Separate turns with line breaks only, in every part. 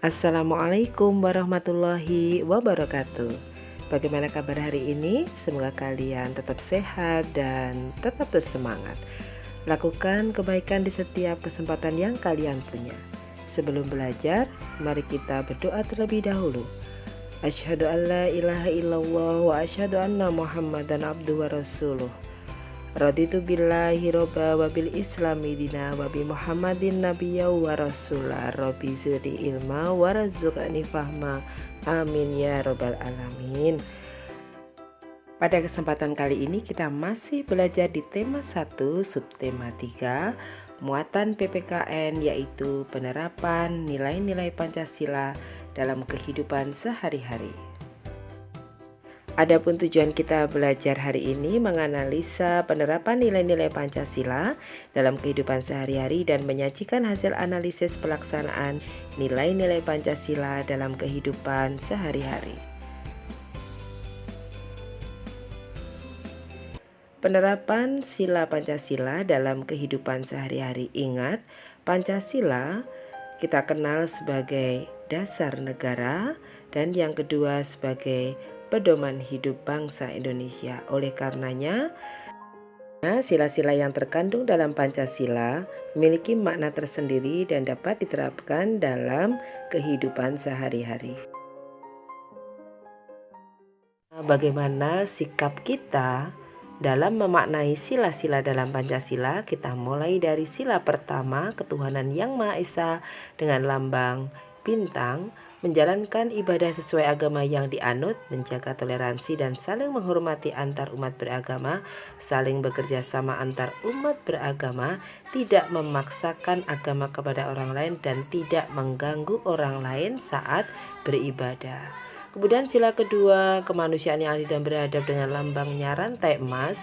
Assalamualaikum warahmatullahi wabarakatuh. Bagaimana kabar hari ini? Semoga kalian tetap sehat dan tetap bersemangat. Lakukan kebaikan di setiap kesempatan yang kalian punya. Sebelum belajar, mari kita berdoa terlebih dahulu. Asyhadu an la ilaha illallah wa asyhadu anna Muhammadan abduhu wa rasuluh. Raditu billahi robba wa bil islami dina wa bi Muhammadin nabiyya wa rasulah. Rabbi zidni ilma wa razuqni fahma. Amin ya robbal alamin. Pada kesempatan kali ini kita masih belajar di tema 1 subtema 3 muatan PPKN, yaitu penerapan nilai-nilai Pancasila dalam kehidupan sehari-hari. Adapun tujuan kita belajar hari ini menganalisa penerapan nilai-nilai Pancasila dalam kehidupan sehari-hari dan menyajikan hasil analisis pelaksanaan nilai-nilai Pancasila dalam kehidupan sehari-hari. Penerapan sila Pancasila dalam kehidupan sehari-hari. Ingat, Pancasila kita kenal sebagai dasar negara dan yang kedua sebagai pedoman hidup bangsa Indonesia. Oleh karenanya, sila-sila yang terkandung dalam Pancasila memiliki makna tersendiri dan dapat diterapkan dalam kehidupan sehari-hari. Bagaimana sikap kita dalam memaknai sila-sila dalam Pancasila? Kita mulai dari sila pertama, ketuhanan yang Maha Esa dengan lambang bintang, menjalankan ibadah sesuai agama yang dianut, menjaga toleransi dan saling menghormati antar umat beragama, saling bekerja sama antar umat beragama, tidak memaksakan agama kepada orang lain dan tidak mengganggu orang lain saat beribadah. Kemudian sila kedua, kemanusiaan yang adil dan beradab dengan lambangnya rantai emas,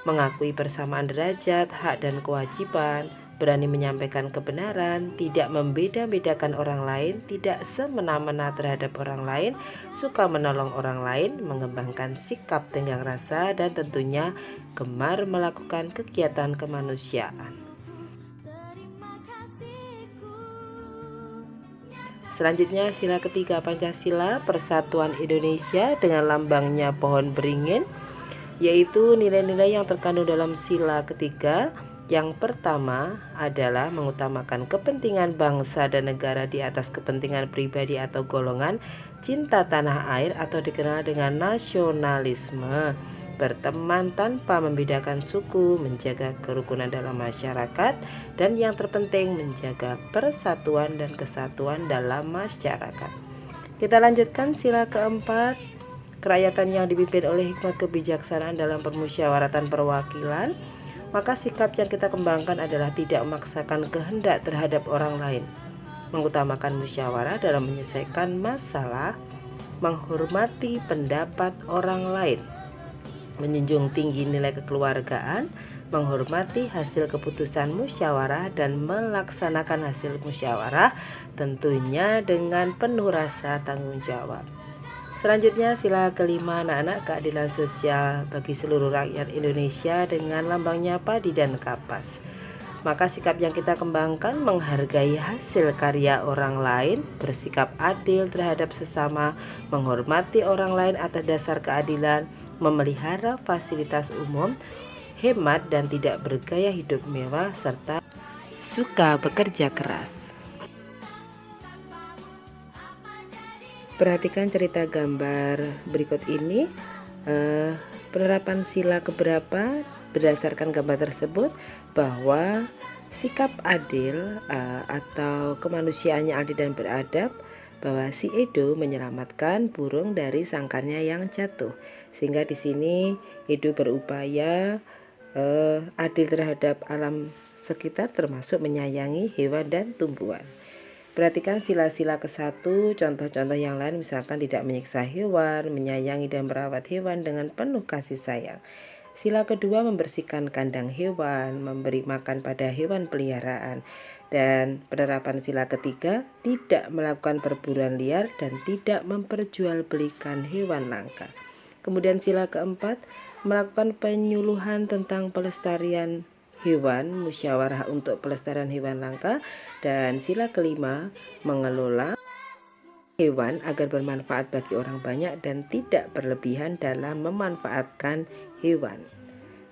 mengakui persamaan derajat, hak dan kewajiban, berani menyampaikan kebenaran, tidak membeda-bedakan orang lain, tidak semena-mena terhadap orang lain, suka menolong orang lain, mengembangkan sikap tenggang rasa, dan tentunya gemar melakukan kegiatan kemanusiaan. Selanjutnya sila ketiga Pancasila, persatuan Indonesia dengan lambangnya pohon beringin, yaitu nilai-nilai yang terkandung dalam sila ketiga. Yang pertama adalah mengutamakan kepentingan bangsa dan negara di atas kepentingan pribadi atau golongan, cinta tanah air atau dikenal dengan nasionalisme, berteman tanpa membedakan suku, menjaga kerukunan dalam masyarakat, dan yang terpenting menjaga persatuan dan kesatuan dalam masyarakat. Kita lanjutkan sila keempat, kerakyatan yang dipimpin oleh hikmat kebijaksanaan dalam permusyawaratan perwakilan. Maka sikap yang kita kembangkan adalah tidak memaksakan kehendak terhadap orang lain, mengutamakan musyawarah dalam menyelesaikan masalah, menghormati pendapat orang lain, menjunjung tinggi nilai kekeluargaan, menghormati hasil keputusan musyawarah dan melaksanakan hasil musyawarah tentunya dengan penuh rasa tanggung jawab. Selanjutnya sila kelima, anak-anak, keadilan sosial bagi seluruh rakyat Indonesia dengan lambangnya padi dan kapas. Maka sikap yang kita kembangkan menghargai hasil karya orang lain, bersikap adil terhadap sesama, menghormati orang lain atas dasar keadilan, memelihara fasilitas umum, hemat dan tidak bergaya hidup mewah, serta suka bekerja keras. Perhatikan cerita gambar berikut ini. Penerapan sila keberapa? Berdasarkan gambar tersebut bahwa sikap adil atau kemanusiaannya adil dan beradab, bahwa si Edo menyelamatkan burung dari sangkarnya yang jatuh, sehingga di sini Edo berupaya adil terhadap alam sekitar, termasuk menyayangi hewan dan tumbuhan. Perhatikan sila-sila ke-1, contoh-contoh yang lain misalkan tidak menyiksa hewan, menyayangi dan merawat hewan dengan penuh kasih sayang. Sila kedua, membersihkan kandang hewan, memberi makan pada hewan peliharaan. Dan penerapan sila ketiga, tidak melakukan perburuan liar dan tidak memperjualbelikan hewan langka. Kemudian sila keempat, melakukan penyuluhan tentang pelestarian hewan, musyawarah untuk pelestarian hewan langka. Dan sila kelima, mengelola hewan agar bermanfaat bagi orang banyak dan tidak berlebihan dalam memanfaatkan hewan.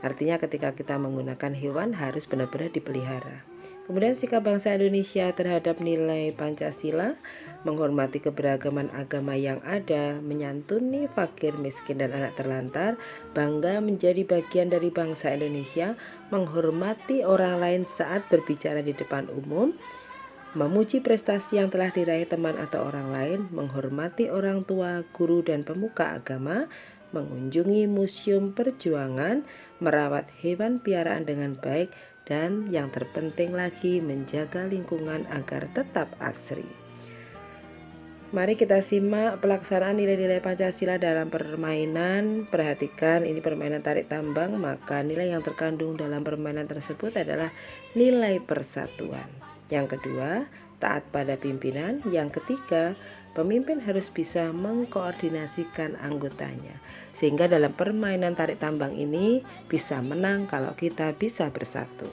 Artinya ketika kita menggunakan hewan harus benar-benar dipelihara. Kemudian sikap bangsa Indonesia terhadap nilai Pancasila, menghormati keberagaman agama yang ada, menyantuni fakir, miskin, dan anak terlantar, bangga menjadi bagian dari bangsa Indonesia, menghormati orang lain saat berbicara di depan umum, memuji prestasi yang telah diraih teman atau orang lain, menghormati orang tua, guru, dan pemuka agama, mengunjungi museum perjuangan, merawat hewan piaraan dengan baik, dan yang terpenting lagi menjaga lingkungan agar tetap asri. Mari kita simak pelaksanaan nilai-nilai Pancasila dalam permainan. Perhatikan ini permainan tarik tambang, maka nilai yang terkandung dalam permainan tersebut adalah nilai persatuan. Yang kedua, taat pada pimpinan. Yang ketiga, pemimpin harus bisa mengkoordinasikan anggotanya. Sehingga dalam permainan tarik tambang ini bisa menang kalau kita bisa bersatu.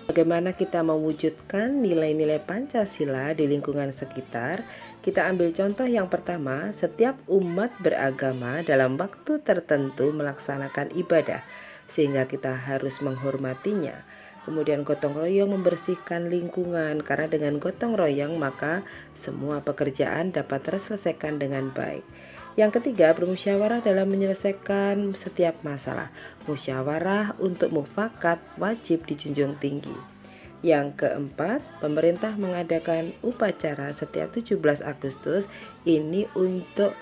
Bagaimana kita mewujudkan nilai-nilai Pancasila di lingkungan sekitar? Kita ambil contoh yang pertama, setiap umat beragama dalam waktu tertentu melaksanakan ibadah, sehingga kita harus menghormatinya. Kemudian gotong royong membersihkan lingkungan, karena dengan gotong royong maka semua pekerjaan dapat terselesaikan dengan baik. Yang ketiga, bermusyawarah dalam menyelesaikan setiap masalah. Musyawarah untuk mufakat wajib dijunjung tinggi. Yang keempat, pemerintah mengadakan upacara setiap 17 Agustus ini untuk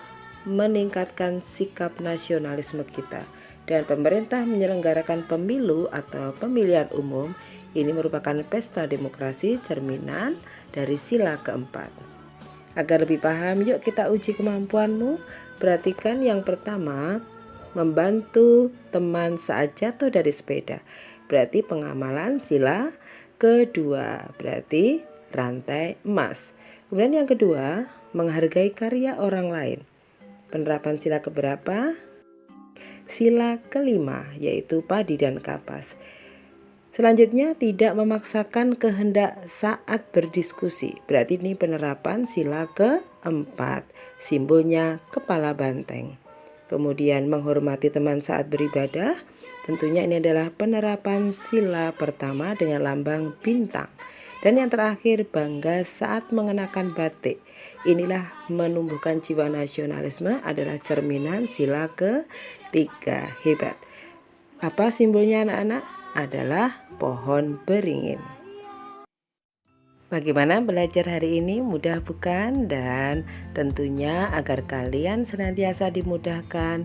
meningkatkan sikap nasionalisme kita. Dan pemerintah menyelenggarakan pemilu atau pemilihan umum, ini merupakan pesta demokrasi cerminan dari sila keempat. Agar lebih paham, yuk kita uji kemampuanmu. Perhatikan yang pertama, membantu teman saat jatuh dari sepeda. Berarti pengamalan sila kedua, berarti rantai emas. Kemudian yang kedua, menghargai karya orang lain. Penerapan sila keberapa? Sila kelima, yaitu padi dan kapas. Selanjutnya, tidak memaksakan kehendak saat berdiskusi. Berarti ini penerapan sila keempat, simbolnya kepala banteng. Kemudian menghormati teman saat beribadah. Tentunya ini adalah penerapan sila pertama dengan lambang bintang. Dan yang terakhir, bangga saat mengenakan batik. Inilah menumbuhkan jiwa nasionalisme, adalah cerminan sila ketiga. Hebat. Apa simbolnya anak-anak? Adalah pohon beringin. Bagaimana belajar hari ini? Mudah bukan? Dan tentunya agar kalian senantiasa dimudahkan,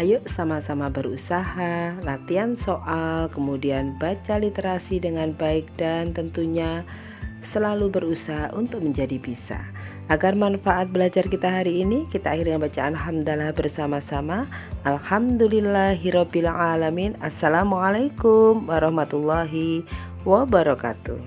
ayo sama-sama berusaha, latihan soal, kemudian baca literasi dengan baik, dan tentunya selalu berusaha untuk menjadi bisa. Agar manfaat belajar kita hari ini, kita akhiri dengan bacaan hamdalah bersama-sama. Alhamdulillahirabbil alamin. Assalamualaikum warahmatullahi wabarakatuh.